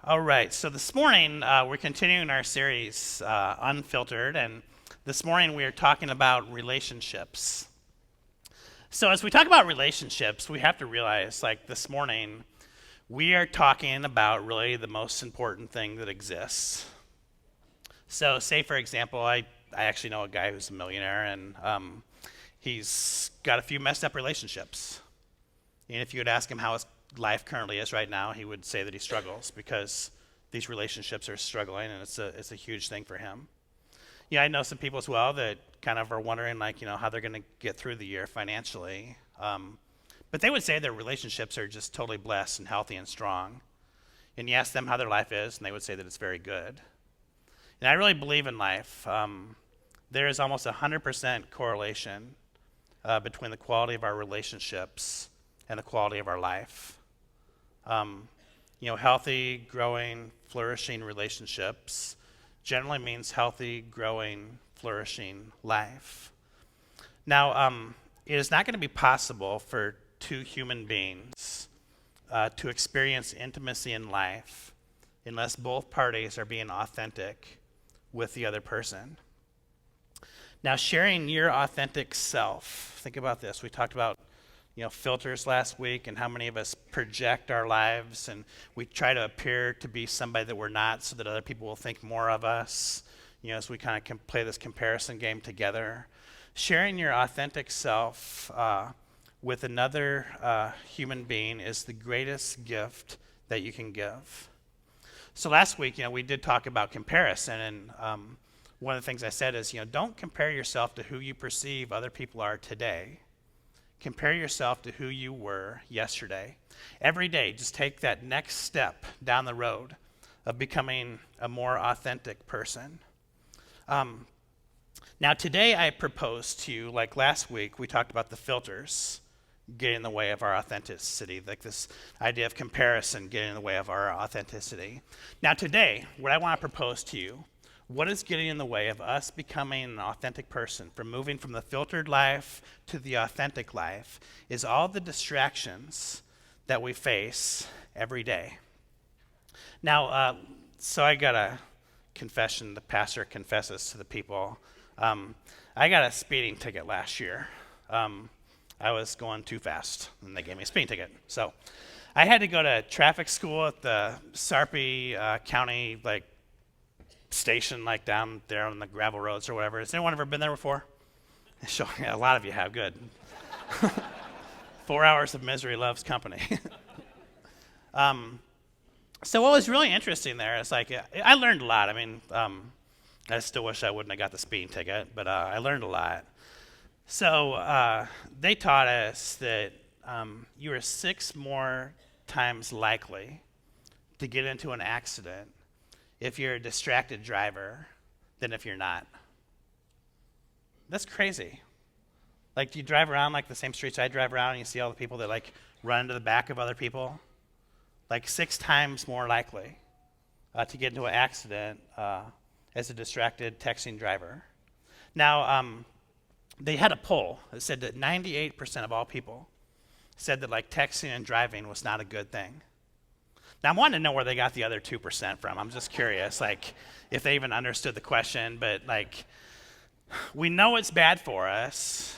All right, so this morning we're continuing our series, Unfiltered, and this morning we are talking about relationships. So, as we talk about relationships, we have to realize, like this morning, we are talking about really the most important thing that exists. So, say for example, I actually know a guy who's a millionaire, and he's got a few messed up relationships. And if you would ask him how his life currently is right now, he would say that he struggles because these relationships are struggling, and it's a huge thing for him. Yeah, I know some people as well that kind of are wondering, like, how they're going to get through the year financially. But they would say their relationships are just totally blessed and healthy and strong. And you ask them how their life is, and they would say that it's very good. And I really believe in life. There is almost 100% correlation between the quality of our relationships and the quality of our life. Healthy, growing, flourishing relationships generally means healthy, growing, flourishing life. Now, it is not going to be possible for two human beings to experience intimacy in life unless both parties are being authentic with the other person. Now, sharing your authentic self, think about this. We talked about filters last week and how many of us project our lives and we try to appear to be somebody that we're not so that other people will think more of us, as we kind of play this comparison game together. Sharing your authentic self with another human being is the greatest gift that you can give. So last week, we did talk about comparison, and one of the things I said is, don't compare yourself to who you perceive other people are today. Compare yourself to who you were yesterday. Every day, just take that next step down the road of becoming a more authentic person. Now, today I propose to you, like last week, we talked about the filters getting in the way of our authenticity, like this idea of comparison getting in the way of our authenticity. Now, today, what I want to propose to you, what is getting in the way of us becoming an authentic person, from moving from the filtered life to the authentic life, is all the distractions that we face every day. Now, so I got a confession. The pastor confesses to the people. I got a speeding ticket last year. I was going too fast, and they gave me a speeding ticket. So I had to go to traffic school at the Sarpy County, station, down there on the gravel roads or whatever. Has anyone ever been there before? Sure, yeah, a lot of you have. Good. 4 hours of misery loves company. So what was really interesting there is I learned a lot. I mean, I still wish I wouldn't have got the speeding ticket, but I learned a lot. So they taught us that you are 6 more times likely to get into an accident if you're a distracted driver than if you're not. That's crazy. Do you drive around the same streets I drive around and you see all the people that run into the back of other people? 6 times more likely to get into an accident as a distracted texting driver. Now, they had a poll that said that 98% of all people said that texting and driving was not a good thing. Now, I'm wanting to know where they got the other 2% from. I'm just curious, if they even understood the question. But, we know it's bad for us.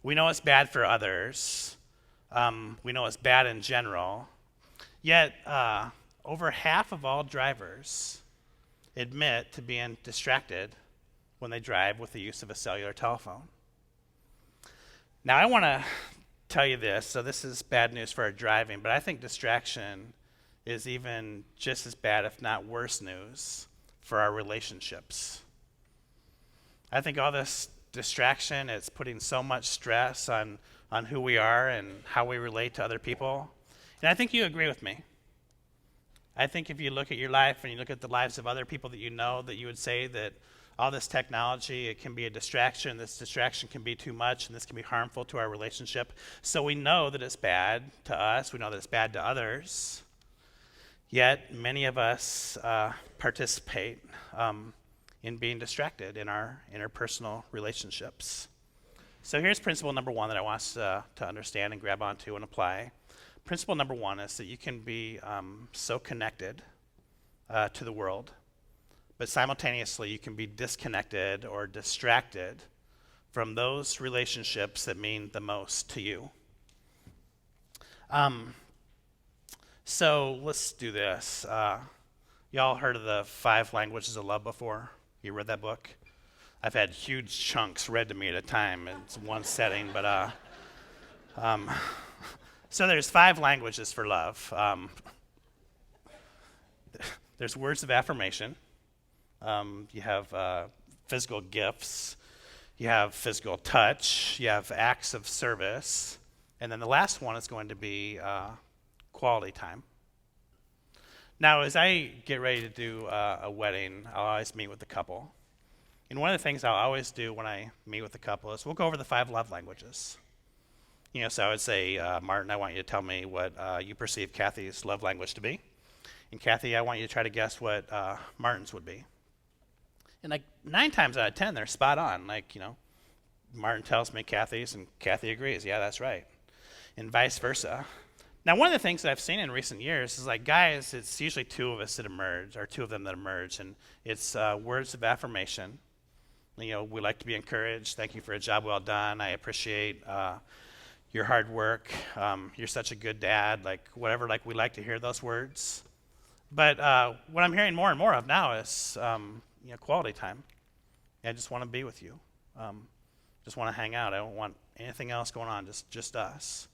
We know it's bad for others. We know it's bad in general. Yet, over half of all drivers admit to being distracted when they drive with the use of a cellular telephone. Now, I want to tell you this. So this is bad news for our driving, but I think distraction is even just as bad, if not worse news for our relationships. I think all this distraction is putting so much stress on who we are and how we relate to other people. And I think you agree with me. I think if you look at your life and you look at the lives of other people that you know, that you would say that all this technology, it can be a distraction. This distraction can be too much, and this can be harmful to our relationship. So we know that it's bad to us. We know that it's bad to others. Yet, many of us participate in being distracted in our interpersonal relationships. So here's principle number 1 that I want us to understand and grab onto and apply. Principle number 1 is that you can be so connected to the world, but simultaneously you can be disconnected or distracted from those relationships that mean the most to you. So let's do this. Y'all heard of the 5 Languages of Love before? You read that book? I've had huge chunks read to me at a time. It's one setting, but so there's 5 languages for love. There's words of affirmation. You have physical gifts. You have physical touch. You have acts of service. And then the last one is going to be quality time. Now, as I get ready to do a wedding, I'll always meet with the couple. And one of the things I'll always do when I meet with the couple is we'll go over the 5 love languages. So I would say, Martin, I want you to tell me what you perceive Kathy's love language to be. And Kathy, I want you to try to guess what Martin's would be. And 9 times out of 10, they're spot on. Martin tells me Kathy's, and Kathy agrees. Yeah, that's right. And vice versa. Now, one of the things that I've seen in recent years is guys, it's usually 2 of us that emerge, or 2 of them that emerge, and it's words of affirmation. We like to be encouraged. Thank you for a job well done. I appreciate your hard work. You're such a good dad. Whatever. We like to hear those words. But what I'm hearing more and more of now is quality time. I just want to be with you. Just want to hang out. I don't want anything else going on. Just us.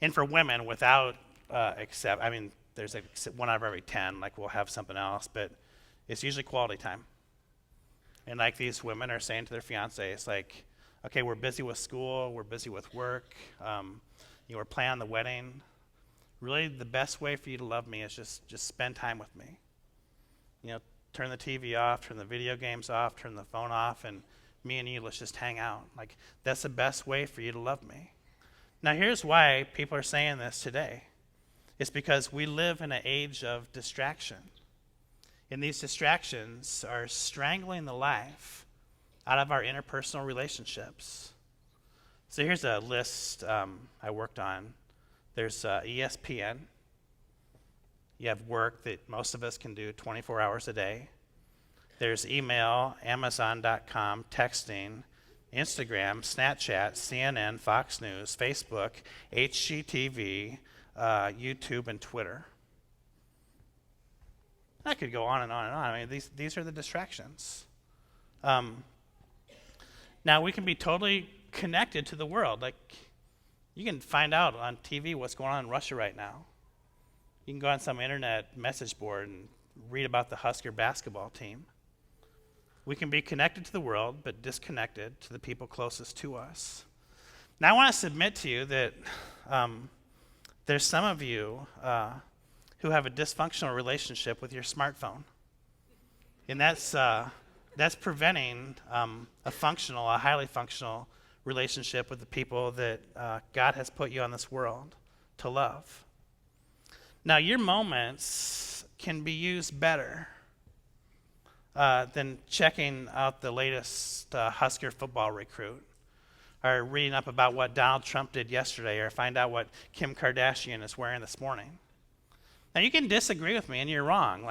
And for women, without there's 1 out of every 10. We'll have something else, but it's usually quality time. And these women are saying to their fiancés, okay, we're busy with school, we're busy with work, we're planning the wedding. Really, the best way for you to love me is just spend time with me. Turn the TV off, turn the video games off, turn the phone off, and me and you, let's just hang out. That's the best way for you to love me. Now, here's why people are saying this today. It's because we live in an age of distraction. And these distractions are strangling the life out of our interpersonal relationships. So here's a list I worked on. There's ESPN. You have work that most of us can do 24 hours a day. There's email, Amazon.com, texting, Instagram, Snapchat, CNN, Fox News, Facebook, HGTV, YouTube, and Twitter. I could go on and on and on. These are the distractions. Now, we can be totally connected to the world. You can find out on TV what's going on in Russia right now. You can go on some internet message board and read about the Husker basketball team. We can be connected to the world, but disconnected to the people closest to us. Now, I want to submit to you that there's some of you who have a dysfunctional relationship with your smartphone. And that's preventing a highly functional relationship with the people that God has put you on this world to love. Now, your moments can be used better than checking out the latest Husker football recruit, or reading up about what Donald Trump did yesterday, or find out what Kim Kardashian is wearing this morning. Now, you can disagree with me, and you're wrong.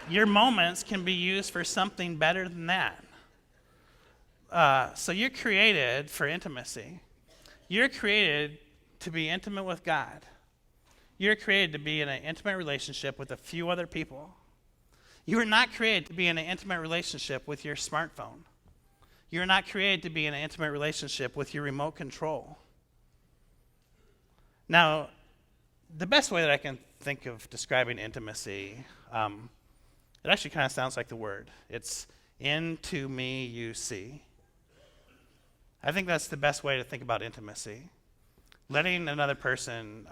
Your moments can be used for something better than that. So you're created for intimacy. You're created to be intimate with God. You're created to be in an intimate relationship with a few other people. You are not created to be in an intimate relationship with your smartphone. You're not created to be in an intimate relationship with your remote control. Now, the best way that I can think of describing intimacy, it actually kind of sounds like the word. It's into me you see. I think that's the best way to think about intimacy. Letting another person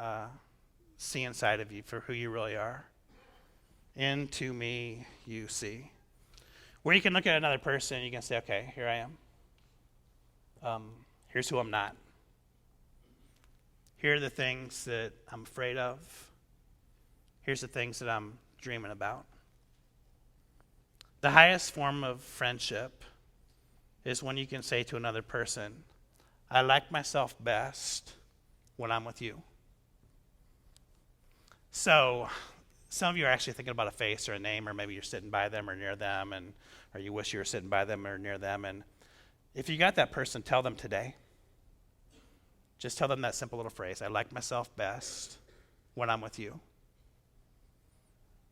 see inside of you for who you really are. Into me you see. Where you can look at another person and you can say, okay, here I am. Here's who I'm not. Here are the things that I'm afraid of. Here's the things that I'm dreaming about. The highest form of friendship is when you can say to another person, I like myself best when I'm with you. So some of you are actually thinking about a face or a name, or maybe you're sitting by them or near them, or you wish you were sitting by them or near them. And if you got that person, tell them today. Just tell them that simple little phrase, I like myself best when I'm with you.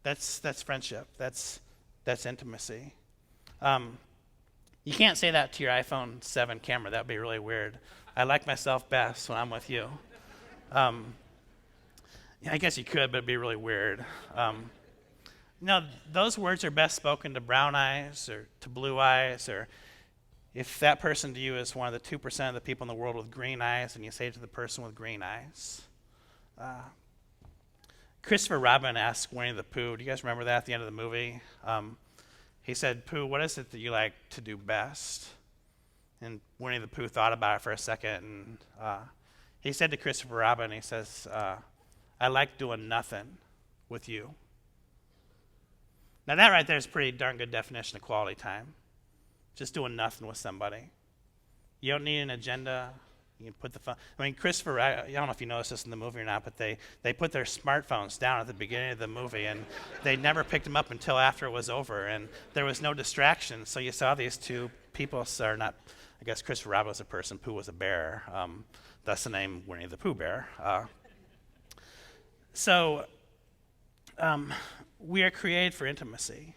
That's friendship. That's intimacy. You can't say that to your iPhone 7 camera. That would be really weird. I like myself best when I'm with you. Yeah, I guess you could, but it'd be really weird. Those words are best spoken to brown eyes or to blue eyes, or if that person to you is one of the 2% of the people in the world with green eyes, and you say it to the person with green eyes. Christopher Robin asked Winnie the Pooh, do you guys remember that at the end of the movie? He said, Pooh, what is it that you like to do best? And Winnie the Pooh thought about it for a second, and he said to Christopher Robin, he says, I like doing nothing with you. Now that right there is a pretty darn good definition of quality time. Just doing nothing with somebody. You don't need an agenda. You can put the phone. I mean, Christopher, I don't know if you noticed this in the movie or not, but they put their smartphones down at the beginning of the movie, and they never picked them up until after it was over, and there was no distraction. So you saw these two people, or not, I guess Christopher Robin was a person, Pooh was a bear. That's the name Winnie the Pooh Bear. So we are created for intimacy.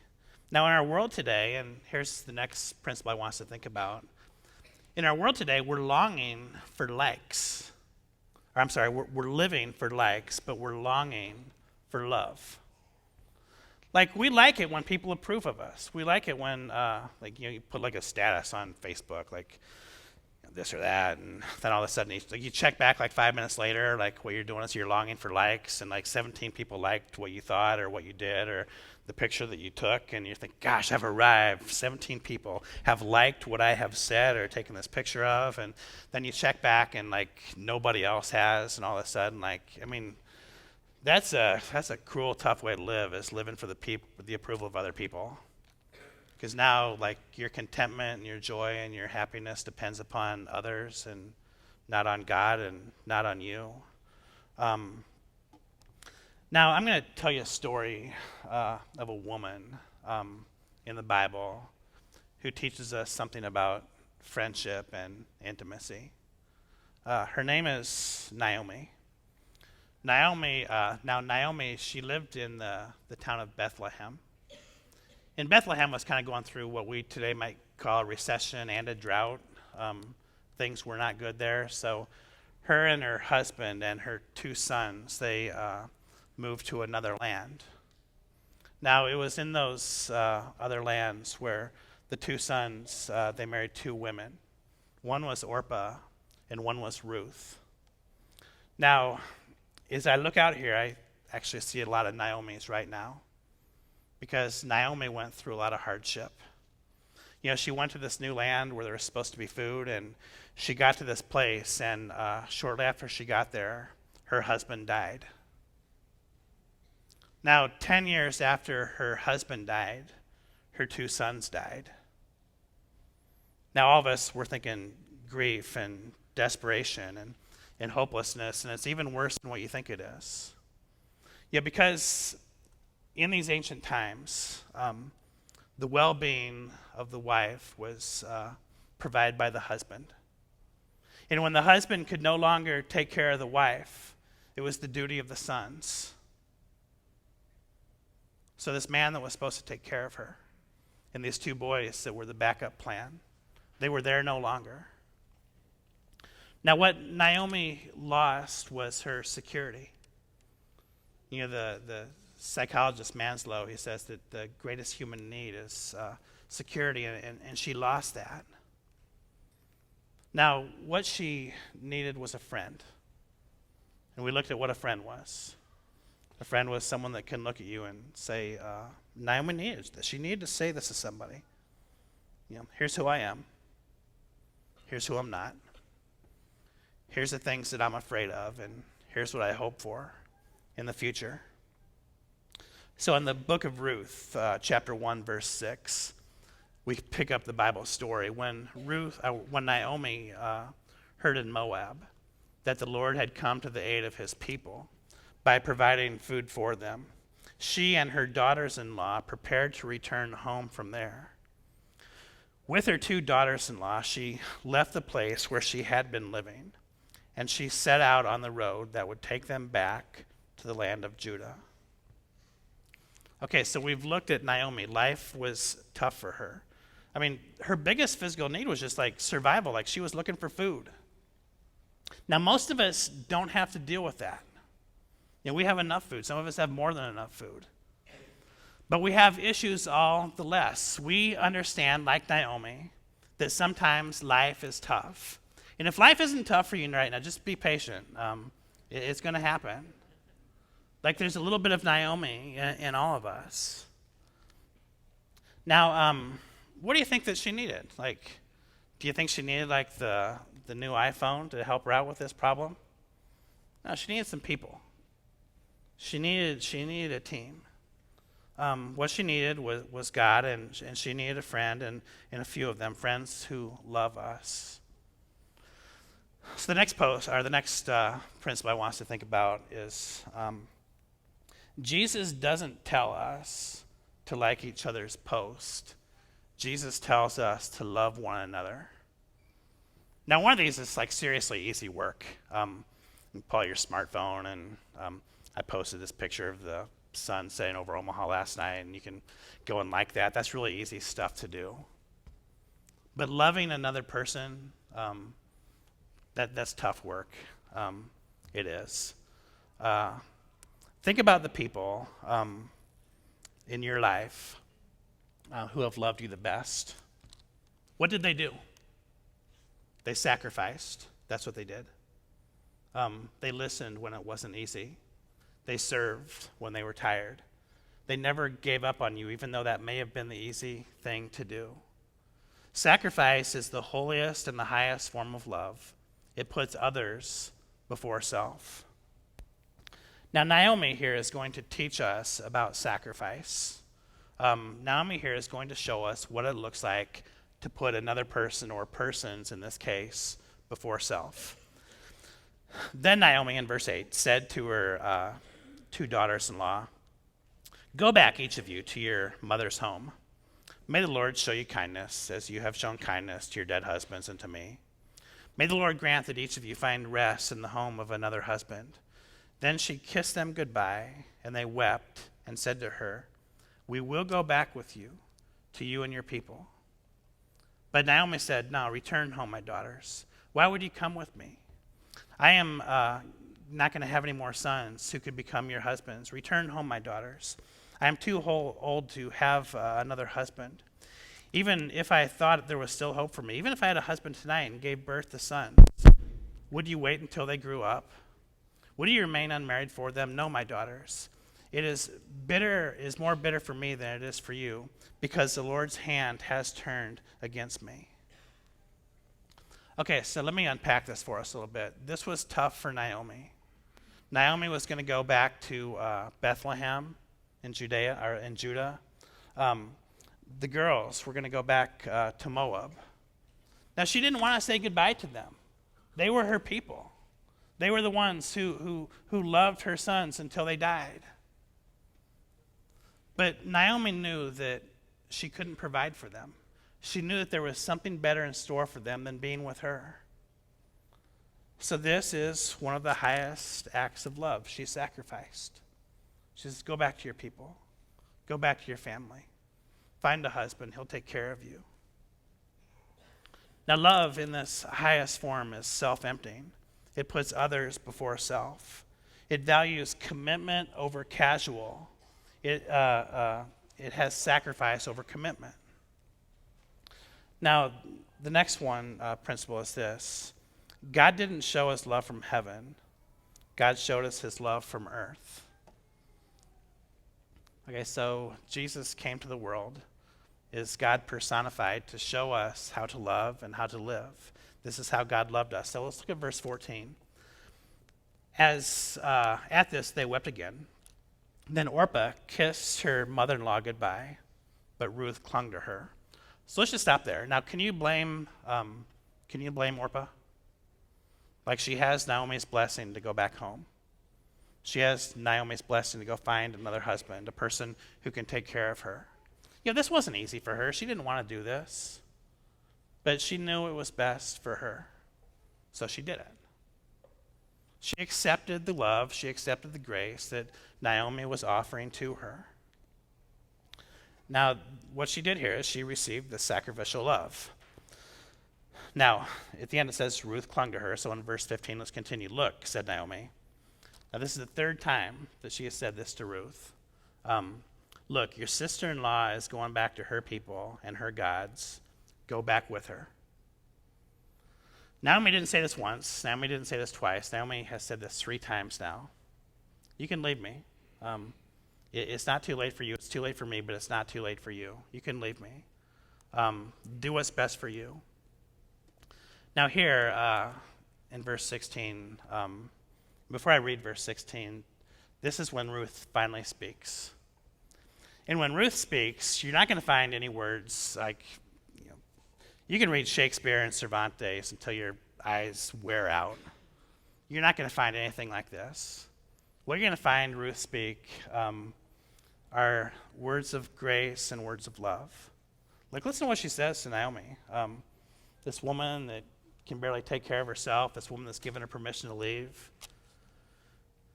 Now in our world today, and here's the next principle I want us to think about. In our world today, we're longing for likes. Or I'm sorry, we're living for likes, but we're longing for love. Like, we like it when people approve of us. We like it when, you put like a status on Facebook, like this or that, and then all of a sudden you check back like 5 minutes later, like what you're doing is you're longing for likes, and like 17 people liked what you thought or what you did or the picture that you took, and you think, gosh, I've arrived. 17 people have liked what I have said or taken this picture of, and then you check back and like nobody else has, and all of a sudden, that's a cruel, tough way to live, is living for the approval of other people. Because now, your contentment and your joy and your happiness depends upon others and not on God and not on you. Now, I'm going to tell you a story of a woman in the Bible who teaches us something about friendship and intimacy. Her name is Naomi. Naomi, she lived in the town of Bethlehem. And Bethlehem was kind of going through what we today might call a recession and a drought. Things were not good there. So her and her husband and her 2 sons, they moved to another land. Now, it was in those other lands where the 2 sons, they married 2 women. One was Orpah and one was Ruth. Now, as I look out here, I actually see a lot of Naomis right now, because Naomi went through a lot of hardship. She went to this new land where there was supposed to be food, and she got to this place, and shortly after she got there, her husband died. Now, 10 years after her husband died, her 2 sons died. Now, all of us were thinking grief and desperation and hopelessness, and it's even worse than what you think it is. Yeah, because in these ancient times, the well-being of the wife was provided by the husband. And when the husband could no longer take care of the wife, it was the duty of the sons. So this man that was supposed to take care of her, and these 2 boys that were the backup plan, they were there no longer. Now, what Naomi lost was her security. The psychologist Maslow, he says that the greatest human need is security, and she lost that. Now, what she needed was a friend. And we looked at what a friend was. A friend was someone that can look at you and say, Naomi needed this. She needed to say this to somebody. Here's who I am. Here's who I'm not. Here's the things that I'm afraid of, and here's what I hope for in the future. So in the book of Ruth, chapter 1, verse 6, we pick up the Bible story. When Naomi heard in Moab that the Lord had come to the aid of his people by providing food for them, she and her daughters-in-law prepared to return home from there. With her 2 daughters-in-law, she left the place where she had been living, and she set out on the road that would take them back to the land of Judah. Okay, so we've looked at Naomi. Life was tough for her. I mean, her biggest physical need was just like survival, like she was looking for food. Now, most of us don't have to deal with that. We have enough food. Some of us have more than enough food. But we have issues all the less. We understand, like Naomi, that sometimes life is tough. And if life isn't tough for you right now, just be patient. It's going to happen. Like there's a little bit of Naomi in all of us. Now, what do you think that she needed? Like, do you think she needed like the new iPhone to help her out with this problem? No, she needed some people. She needed a team. What she needed was God, and she needed a friend, and a few of them, friends who love us. So the next principle I want us to think about is Jesus doesn't tell us to like each other's post. Jesus tells us to love one another. Now, one of these is like seriously easy work. You pull out your smartphone, and I posted this picture of the sun setting over Omaha last night, and you can go and like that. That's really easy stuff to do. But loving another person, that's tough work. It is. Think about the people in your life who have loved you the best. What did they do? They sacrificed. That's what they did. They listened when it wasn't easy. They served when they were tired. They never gave up on you, even though that may have been the easy thing to do. Sacrifice is the holiest and the highest form of love. It puts others before self. Now, Naomi here is going to teach us about sacrifice. Naomi here is going to show us what it looks like to put another person, or persons in this case, before self. Then Naomi, in verse 8, said to her 2 daughters-in-law, "Go back, each of you, to your mother's home. May the Lord show you kindness, as you have shown kindness to your dead husbands and to me. May the Lord grant that each of you find rest in the home of another husband." Then she kissed them goodbye, and they wept and said to her, "We will go back with you, to you and your people." But Naomi said, "No, return home, my daughters. Why would you come with me? I am not going to have any more sons who could become your husbands. Return home, my daughters. I am too old to have another husband. Even if I thought there was still hope for me, even if I had a husband tonight and gave birth to sons, would you wait until they grew up? Would you remain unmarried for them? No, my daughters. It is more bitter for me than it is for you, because the Lord's hand has turned against me." Okay, so let me unpack this for us a little bit. This was tough for Naomi. Naomi was going to go back to Bethlehem in Judah. The girls were going to go back to Moab. Now, she didn't want to say goodbye to them. They were her people. They were the ones who loved her sons until they died. But Naomi knew that she couldn't provide for them. She knew that there was something better in store for them than being with her. So this is one of the highest acts of love. She sacrificed. She says, "Go back to your people. Go back to your family. Find a husband. He'll take care of you." Now, love in this highest form is self-emptying. It puts others before self. It values commitment over casual. It has sacrifice over commitment. Now, the next principle is this. God didn't show us love from heaven. God showed us his love from earth. Okay, so Jesus came to the world, is God personified, to show us how to love and how to live. This is how God loved us. So let's look at verse 14. As at this, they wept again. Then Orpah kissed her mother-in-law goodbye, but Ruth clung to her. So let's just stop there. Now, can you blame Orpah? Like, she has Naomi's blessing to go back home. She has Naomi's blessing to go find another husband, a person who can take care of her. This wasn't easy for her. She didn't want to do this. But she knew it was best for her. So she did it. She accepted the love, she accepted the grace that Naomi was offering to her. Now, what she did here is she received the sacrificial love. Now, at the end it says Ruth clung to her, so in verse 15, let's continue. Look, said Naomi. Now, this is the third time that she has said this to Ruth. Look, your sister-in-law is going back to her people and her gods. Go back with her. Naomi didn't say this once. Naomi didn't say this twice. Naomi has said this 3 times now. You can leave me. It's not too late for you. It's too late for me, but it's not too late for you. You can leave me. Do what's best for you. Now here, in verse 16, before I read verse 16, this is when Ruth finally speaks. And when Ruth speaks, you're not going to find any words like, you can read Shakespeare and Cervantes until your eyes wear out. You're not going to find anything like this. What you're going to find Ruth speak are words of grace and words of love. Like, listen to what she says to Naomi. This woman that can barely take care of herself, this woman that's given her permission to leave.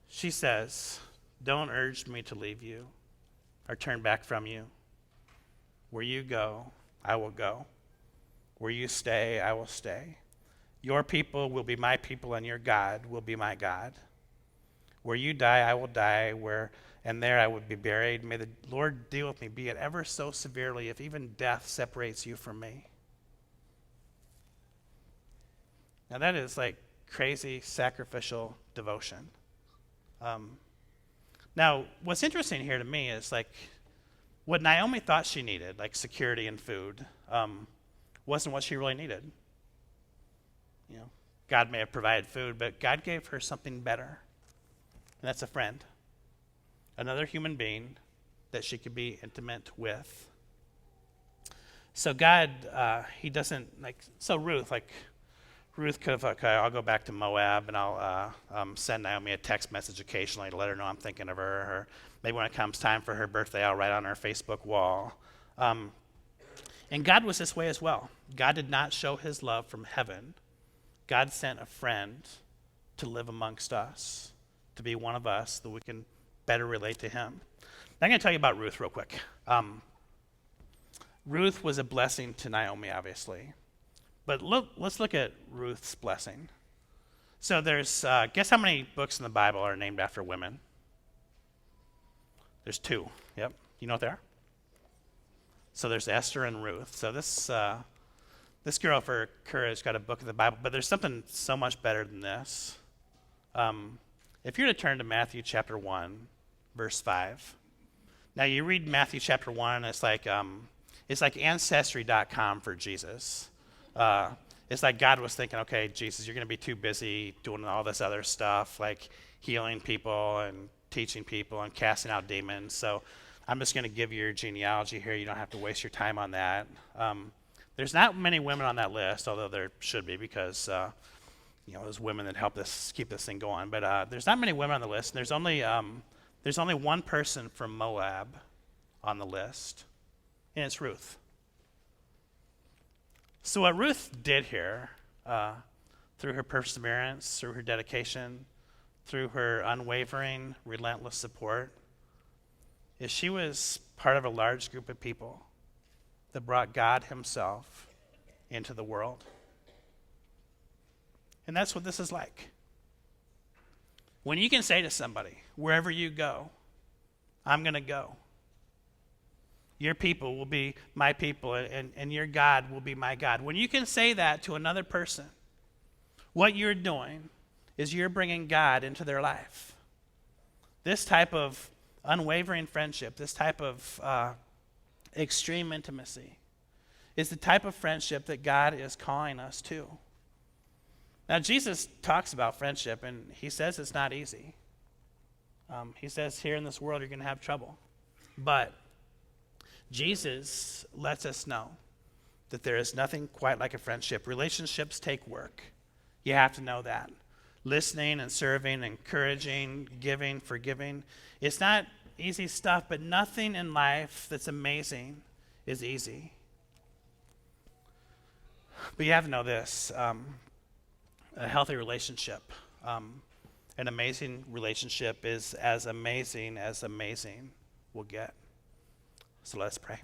She says, don't urge me to leave you or turn back from you. Where you go, I will go. Where you stay, I will stay. Your people will be my people, and your God will be my God. Where you die, I will die, and there I will be buried. May the Lord deal with me, be it ever so severely, if even death separates you from me. Now that is like crazy sacrificial devotion. Now, what's interesting here to me is like what Naomi thought she needed, like security and food, wasn't what she really needed. God may have provided food, but God gave her something better. And that's a friend. Another human being that she could be intimate with. So God, he doesn't, Ruth could have, okay, I'll go back to Moab and I'll send Naomi a text message occasionally to let her know I'm thinking of her. Or maybe when it comes time for her birthday, I'll write on her Facebook wall. And God was this way as well. God did not show his love from heaven. God sent a friend to live amongst us, to be one of us, that we can better relate to him. Now, I'm going to tell you about Ruth real quick. Ruth was a blessing to Naomi, obviously. But let's look at Ruth's blessing. So there's, guess how many books in the Bible are named after women? There's 2. Yep. You know what they are? So there's Esther and Ruth. So this girl for courage got a book of the Bible, but there's something so much better than this. If you're to turn to Matthew chapter 1, verse 5. Now you read Matthew chapter 1, it's like Ancestry.com for Jesus. It's like God was thinking, okay, Jesus, you're going to be too busy doing all this other stuff, like healing people and teaching people and casting out demons. So I'm just going to give you your genealogy here. You don't have to waste your time on that. There's not many women on that list, although there should be because, there's women that help us keep this thing going. But there's not many women on the list. And there's only one person from Moab on the list, and it's Ruth. So what Ruth did here, through her perseverance, through her dedication, through her unwavering, relentless support, is she was part of a large group of people that brought God himself into the world. And that's what this is like. When you can say to somebody, wherever you go, I'm going to go. Your people will be my people, and your God will be my God. When you can say that to another person, what you're doing is you're bringing God into their life. This type of unwavering friendship, this type of extreme intimacy, is the type of friendship that God is calling us to. Now, Jesus talks about friendship, and he says it's not easy. He says here in this world you're going to have trouble. But Jesus lets us know that there is nothing quite like a friendship. Relationships take work. You have to know that. listening and serving, encouraging, giving, forgiving. It's not easy stuff, but nothing in life that's amazing is easy. But you have to know this, a healthy relationship, an amazing relationship is as amazing will get. So let's pray.